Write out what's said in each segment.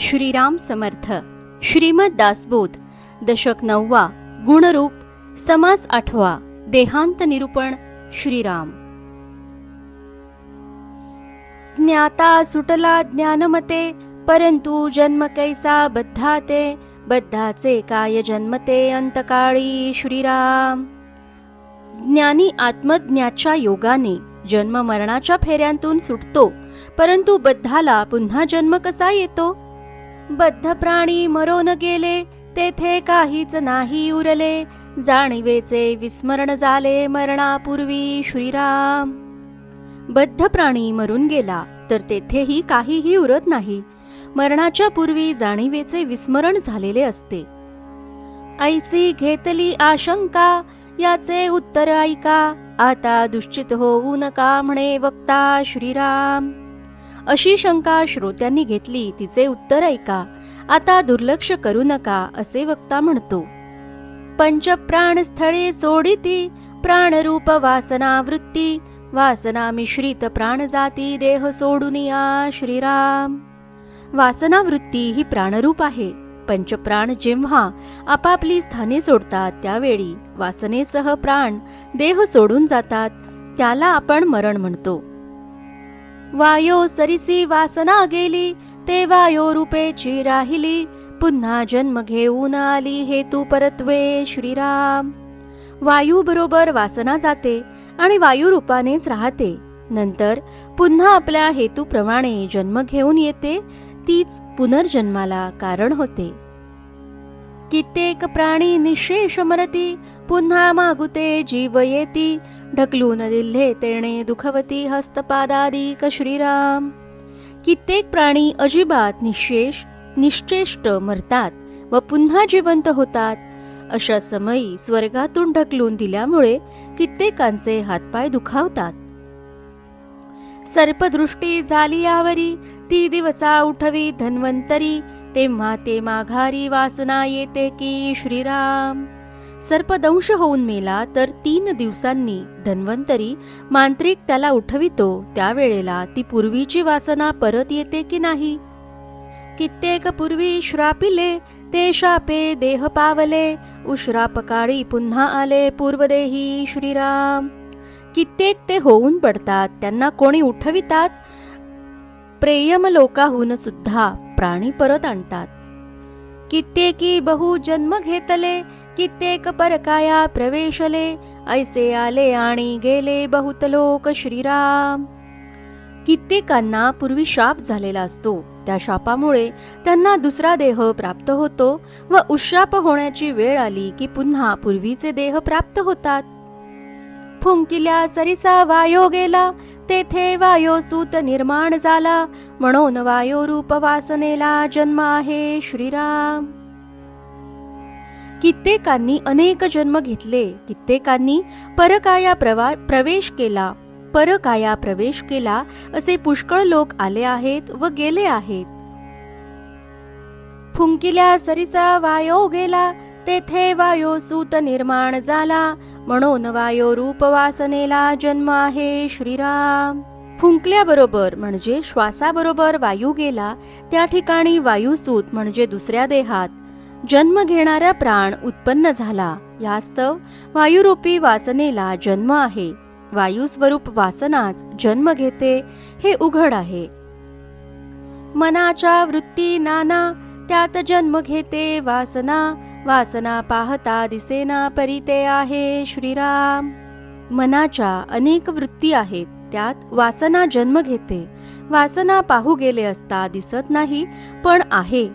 श्रीराम समर्थ. श्रीमद दासबोध. दशक 9. गुणरूप. समास 8. देहांत निरूपण. श्रीराम. ज्ञाता सुटला ज्ञानमते, परंतु जन्म कैसा बद्धाते. बद्धाचे काय जन्मते, अंतकाळी. श्रीराम. ज्ञानी आत्मज्ञाच्या योगाने जन्म मरणाच्या फेऱ्यांतून सुटतो, परंतु बद्धाला पुन्हा जन्म कसा येतो? बद्ध प्राणी मरोन गेले, तेथे काहीच नाही उरले. जाणीवेचे विस्मरण झाले मरणापूर्वी. श्रीराम. बद्ध प्राणी मरून गेला तर तेथेही काहीही उरत नाही. मरणाच्या पूर्वी जाणीवेचे विस्मरण झालेले असते. ऐसी घेतली आशंका, याचे उत्तर ऐका. आता दुश्चित होऊ नका म्हणे वक्ता. श्रीराम. अशी शंका श्रोत्यांनी घेतली, तिचे उत्तर ऐका. आता दुर्लक्ष करू नका असे वक्ता म्हणतो. पंचप्राण स्थळे सोडिती, प्राणरूप वासना वृत्ती. वासना मिश्रित प्राण जाती, देह सोडून या. श्रीराम. वासना वृत्ती ही प्राणरूप आहे. पंचप्राण जेव्हा आपापली स्थाने सोडतात, त्यावेळी वासनेसह प्राण देह सोडून जातात. त्याला आपण मरण म्हणतो. वायो सरिसी वासना गेली, ते वायो रूपेची राहिली. पुन्हा जन्म घेऊन आली, हेतू परत्वे. श्रीराम. वायू बरोबर वासना जाते आणि वायू रूपानेच राहते. नंतर पुन्हा आपल्या हेतूप्रमाणे जन्म घेऊन येते. तीच पुनर्जन्माला कारण होते. कित्येक प्राणी निशेष मरती, पुन्हा मागुते जीव येती. ढकलून दिल्हे तेणे दुखवती, हस्तपादादिक. श्रीराम. कित्येक प्राणी अजिबात निशेष निश्चेष्ट मरतात व पुन्हा जिवंत होतात. अशा समयी स्वर्गातून ढकलून दिल्यामुळे कित्येकांचे हातपाय दुखावतात. सर्पदृष्टी झाली यावरी, ती दिवसा उठवी धन्वंतरी. तेव्हा ते माघारी वासना येते की. श्रीराम. सर्पदंश होऊन मेला तर 3 दिवसांनी धन्वंतरी मांत्रिक त्याला उठवितो. त्यावेळेला ती पूर्वीची वासना परत येते की नाही? कित्येक पूर्वी श्रापिले, ते शापे देह पावले. उश्रापकाळी पुन्हा आले पूर्वदेही. श्रीराम. कित्येक ते होऊन पडतात, त्यांना कोणी उठवितात. प्रेयम लोकाहून सुद्धा प्राणी परत आणतात. कित्येकी बहु जन्म घेतले, कित्येक परकाया प्रवेशले. ऐसे आले आणि गेले बहुत लोक. श्रीराम. कित्येकांना पूर्वी शाप झालेला असतो. त्या शापामुळे त्यांना दुसरा देह प्राप्त होतो व उशाप होण्याची वेळ आली की पुन्हा पूर्वीचे देह प्राप्त होतात. फुंकिल्या सरिसा वायो गेला, तेथे वायोसूत निर्माण झाला. म्हणून वायो रूप वासनेला जन्म आहे. श्रीराम. कित्येकांनी अनेक जन्म घेतले, कित्येकांनी परकाया प्रवेश केला. असे पुष्कळ लोक आले आहेत व गेले आहेत. फुंकिल्या सरिसा वायो गेला, तेथे वायोसूत निर्माण झाला. म्हणून वायो रूप वासनेला जन्म आहे. श्रीराम. फुंकल्याबरोबर म्हणजे श्वासाबरोबर वायू गेला, त्या ठिकाणी वायुसूत म्हणजे दुसऱ्या देहात जन्म घेणारा प्राण उत्पन्न झाला. यास्तव वायुरूपी वासनेला जन्म आहे. वायुस्वरूप वासनाच जन्म घेते, हे उघड आहे. मनाच्या वृत्ती नाना, त्यात जन्म घेते वासना. वासना पाहता दिसेना, परिते आहे. श्रीराम. मनाच्या अनेक वृत्ती आहेत, त्यात वासना जन्म घेते. वासना पाहू गेले असता दिसत नाही, पण आहे.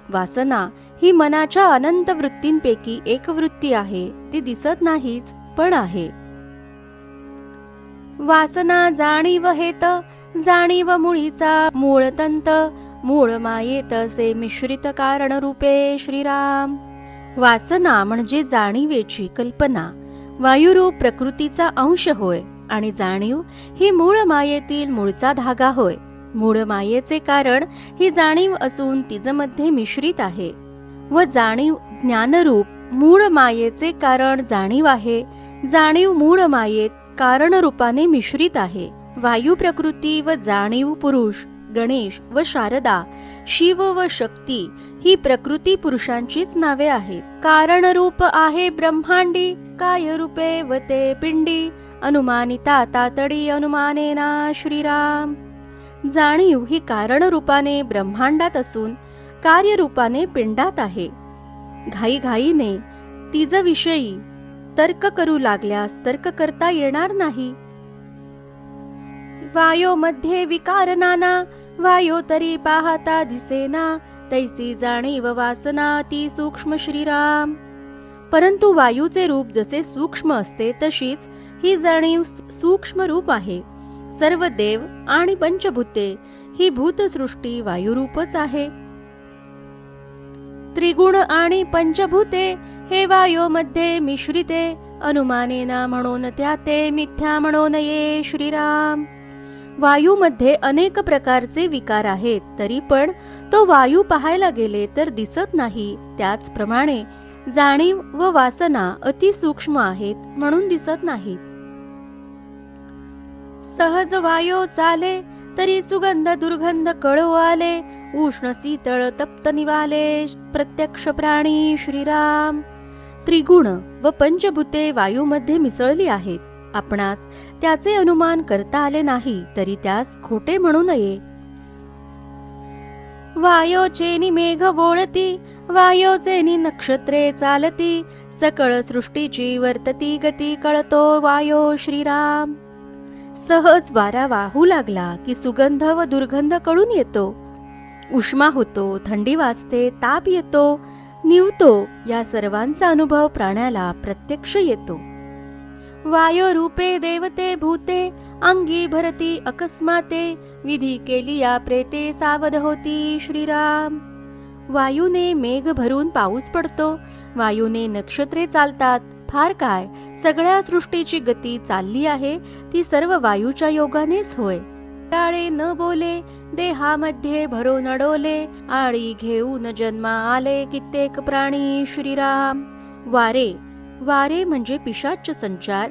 वासना ही मनाच्या अनंत वृत्तींपैकी एक वृत्ती आहे. ती दिसत नाहीच, पण आहे. वासना जाणीव हेत, जाणीव मुळीचा मूळतंत. मूळ मायेत से मिश्रित कारण रूपे. श्रीराम. वासना म्हणजे जाणीवेची कल्पना, वायुरूप प्रकृतीचा अंश होय. आणि जाणीव ही मूळ मायेतील मूळचा धागा होय. मूळ मायेचे कारण ही जाणीव असून तिजमध्ये मिश्रित आहे. व जाणीव ज्ञानरूप मूळ मायेचे कारण जाणीव आहे. जाणीव मूळ मायेत कारणरूपाने मिश्रित आहे. वायू प्रकृती व जाणीव पुरुष, गणेश व शारदा शिव व शक्ती ही प्रकृती पुरुषांचीच नावे आहेत. कारण रूप आहे ब्रह्मांडी, काय रूपे व ते पिंडी, अनुमानिता तातडी अनुमानेना श्रीराम. जाणीव ही कारण रूपाने ब्रह्मांडात असून कार्यरूपाने पिंडात आहे. घाईघाईने तिजविषयी तर्क करू लागल्यास तर्क करता येणार नाही. वायो मध्ये विकार नाना, वायो तरी पाहता दिसेना, तैसी जाणीव वासना ती सूक्ष्म श्रीराम. परंतु वायूचे रूप जसे सूक्ष्म असते तशीच ही जाणीव सूक्ष्म रूप आहे. सर्व देव आणि पंचभूते ही भूतसृष्टी वायुरूपच आहे. त्रिगुण आणि पंचभूते हे वायोमध्ये मिश्रिते, अनुमानेना म्हणून त्या ते मिथ्या म्हणू नये श्रीराम. वायूमध्ये अनेक प्रकारचे विकार आहेत, तरी पण तो वायू पाहायला गेले तर दिसत नाही. त्याचप्रमाणे जाणीव व वासना अतिसूक्ष्म आहेत म्हणून दिसत नाहीत. सहज वायो चाले तरी सुगंध दुर्गंध कळो आले, उष्ण शीतळ तप्त निवाले प्रत्यक्ष प्राणी श्रीराम. त्रिगुण व पंचभूते वायूमध्ये मिसळली आहेत. आपणास त्याचे अनुमान करता आले नाही तरी त्यास खोटे म्हणू नये. वायोचेनी मेघ वोळती, वायोचेनी नक्षत्रे चालती, सकळ सृष्टीची वर्तती गती कळतो वायो श्रीराम. सहज वारा वाहू लागला की सुगंध व दुर्गंध कळून येतो. उष्मा होतो, थंडी वाजते, ताप येतो, निवतो, या सर्वांचा अनुभव प्राण्याला प्रत्यक्ष येतो. वायो रूपे देवते भूते, अंगी भरती अकस्माते, विधी केली या प्रेते सावध होती श्रीराम. वायूने मेघ भरून पाऊस पडतो, वायूने नक्षत्रे चालतात. फार काय, सगळ्या सृष्टीची गती चालली आहे ती सर्व वायूच्या योगानेच होय. टाळे न बोले, देहामध्ये भरून अडोले, आळी घेऊन जन्मा आले कित्येक प्राणी श्रीराम. वारे, वारे म्हणजे पिशाच संचार.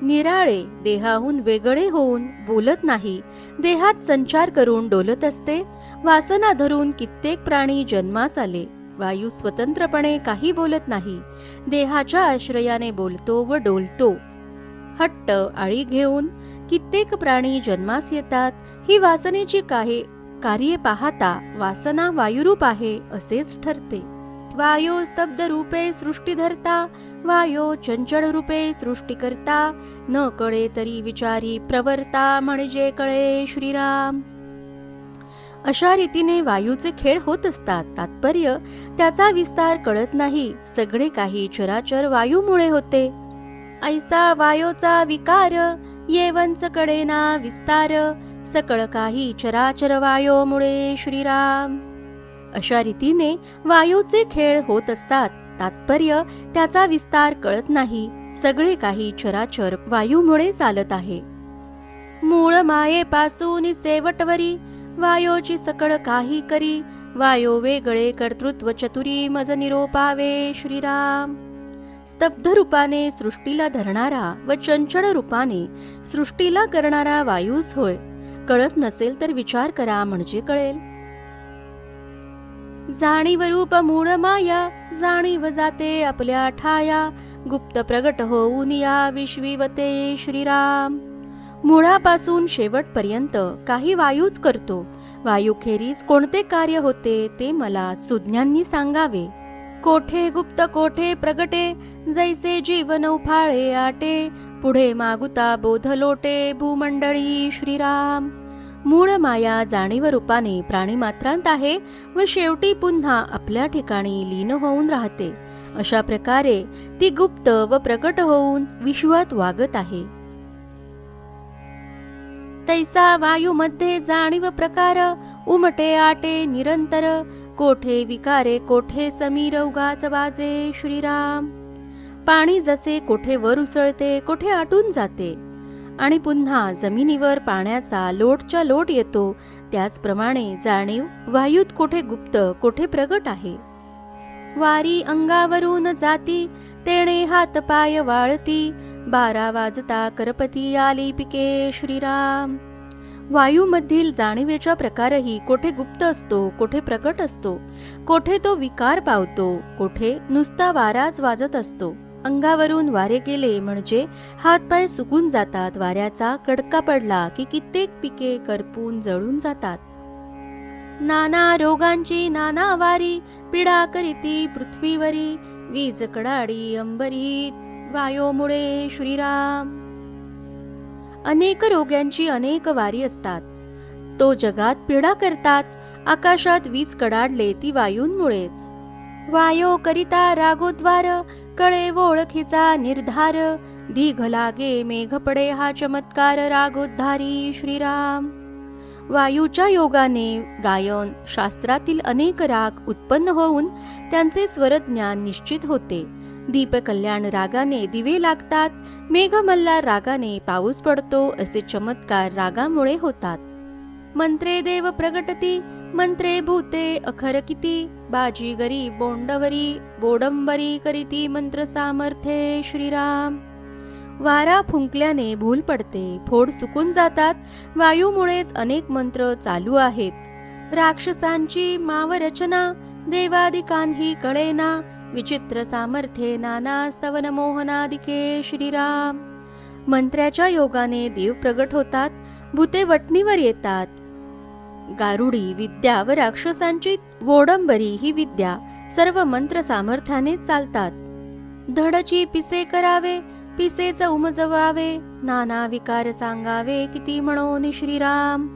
निराळे, देहाहून वेगळे होऊन बोलत नाही, देहात संचार करून डोलत असते. वासना धरून कित्येक प्राणी जन्मास आले. वायू स्वतंत्रपणे काही बोलत नाही, देहाच्या आश्रयाने बोलतो व डोलतो. हट्ट, आळी घेऊन कित्येक प्राणी जन्मास येतात. ही वासनेची कार्ये पाहता वासना वायुरूप आहे असेच ठरते. वायो स्तब्ध रूपे सृष्टी धरता, वायो चंचल रूपे सृष्टी करता, न कळे तरी विचारी प्रवर्ता म्हणजे कळे श्रीराम. अशा रीतीने वायूचे खेळ होत असतात. तात्पर्य त्याचा विस्तार कळत नाही. सगळे काही चराचर वायूमुळे होते. ऐसा वायोचा विकार, येवंच कळेना विस्तार, सकळ काही चराचर वायोमुळे श्रीराम. अशा रीतीने वायूचे खेळ होत असतात. तात्पर्य त्याचा विस्तार कळत नाही. सगळे काही चराचर वायूमुळे चालत आहे. मूळ मायेपासून शेवटवरी, वायोची सकळ काही करी, वायो वेगळे कर्तृत्व चतुरी मज निरोपावे श्रीराम. स्तब्ध रूपाने सृष्टीला धरणारा व चंचल रूपाने सृष्टीला करणारा वायूच होय. कळत नसेल तर विचार करा म्हणजे कळेल. जाणीव रूप मूळ माया, जाणीव जाते आपल्या ठाया, गुप्त प्रगट होऊन या विश्विवते श्रीराम. मुळापासून शेवटपर्यंत काही वायूच करतो. वायूखेरीज कोणते कार्य होते ते मला सुज्ञांनी सांगावे. कोठे गुप्त कोठे प्रगटे, जैसे जीवन उफाळे आटे, पुढे मागुता बोध लोटे भूमंडळी श्रीराम. मूळ माया जाणीव रूपाने प्राणीमात्रांत आहे व शेवटी पुन्हा आपल्या ठिकाणी लीन होऊन राहते. अशा प्रकारे ती गुप्त व प्रकट होऊन विश्वात वागत आहे. तैसा वायूमध्ये जाणीव प्रकार, उमटे आटे निरंतर, कोठे विकारे कोठे समीर उगाच वाजे श्रीराम. पाणी जसे कोठे वर उसळते, कोठे आटून जाते आणि पुन्हा जमिनीवर पाण्याचा लोटच्या लोट येतो, त्याचप्रमाणे जाणीव वायूत कोठे गुप्त कोठे प्रगट आहे. वारी अंगावरून जाती, तेणे हात पाय वाळती, 12 वाजता करपती आली पिके श्रीराम. वायूमधील जाणीवेचा प्रकारही कोठे गुप्त असतो, कोठे प्रकट असतो, कोठे तो विकार पावतो, कोठे नुसता वाराच वाजत असतो. अंगावरून वारे गेले म्हणजे हातपाय सुकून जातात. वाऱ्याचा कडका पडला की कित्येक पिके करपून जळून जातात. नाना रोगांची नाना वारी, पीडा करीती पृथ्वीवरी, वीज कडाडी अंबरी, वायोमुळे श्रीराम. अनेक रोग्यांची अनेक वारी असतात, तो जगात पीडा करतात. आकाशात वीज कडाडले ती वायूंमुळेच. वायो करिता रागोद्वार, कळे ओळखीचा निर्धार, दीघ लागे मेघ पडे हा चमत्कार, रागोद्धारी श्रीराम. वायूच्या योगाने गायन शास्त्रातील अनेक राग उत्पन्न होऊन त्यांचे स्वरज्ञान निश्चित होते. दीपकल्याण रागाने दिवे लागतात, मेघमल्हार रागाने पाऊस पडतो, असे चमत्कार रागामुळे होतात. मंत्रे देव प्रगटती, मंत्रे भूते अखर किती, बाजीगरी बोंडवरी बोडंबरी करीती मंत्र सामर्थ्ये श्रीराम. वारा फुंकल्याने भूल पडते, फोड सुकून जातात. वायूमुळेच अनेक मंत्र चालू आहेत. राक्षसांची मावरचना, देवादिकांही कळेना, विचित्र सामर्थ्ये नाना स्तवन मोहनादिके श्रीराम. मंत्र्याच्या योगाने देव प्रगट होतात, भूते वटणीवर येतात. गारुडी विद्या व राक्षसांची वोडंबरी ही विद्या सर्व मंत्र सामर्थ्याने चालतात. धडची पिसे करावे, पिसेच उमजवावे, नाना विकार सांगावे किती म्हणून श्रीराम.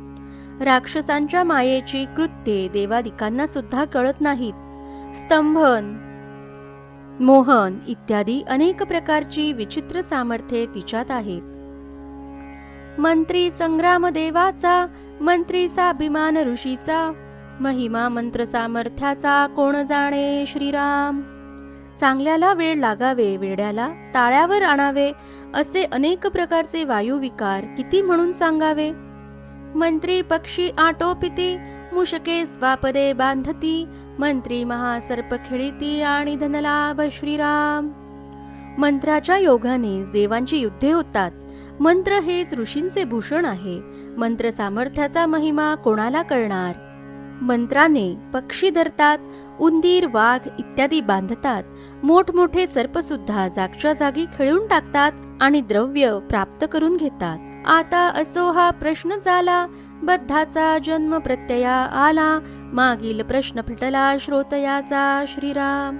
राक्षसांच्या मायेची कृत्ये देवादिकांना सुद्धा कळत नाहीत. स्तंभन, मोहन इत्यादी अनेक प्रकारची विचित्र सामर्थ्ये तिच्यात आहेत. मंत्री संग्राम देवाचा, मंत्रीचा अभिमान ऋषीचा, महिमा मंत्र सामर्थ्याचा कोण जाणे श्रीराम. चांगल्याला वेळ लागावे, वेड्याला ताळ्यावर आणावे, असे अनेक प्रकारचे वायुविकार किती म्हणून सांगावे. मंत्री पक्षी आटोपिती, मुशके स्वापदे बांधती, मंत्री महासर्प खेळीती आणि धनलाभ श्रीराम. मंत्राच्या योगानेच देवांची युद्धे होतात. मंत्र हेच ऋषींचे भूषण आहे. मंत्र सामर्थ्याचा महिमा कोणाला कळणार. मंत्राने पक्षी धरतात, उंदीर वाघ इत्यादी बांधतात. मोठमोठे सर्प सुद्धा जागच्या जागी खेळून टाकतात आणि द्रव्य प्राप्त करून घेतात. आता असो हा प्रश्न झाला, बद्धाचा जन्म प्रत्यया आला, मागील प्रश्न फिटला श्रोतयाचा श्रीराम.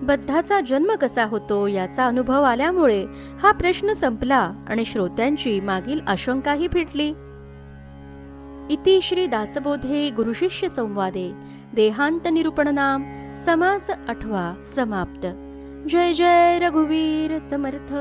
बद्धाचा जन्म कसा होतो याचा अनुभव आल्यामुळे हा प्रश्न संपला आणि श्रोत्यांची मागील आशंकाही फिटली. इति श्री दासबोधे गुरुशिष्य संवादे देहांत निरूपण नाम समास 8 समाप्त. जय जय रघुवीर समर्थ.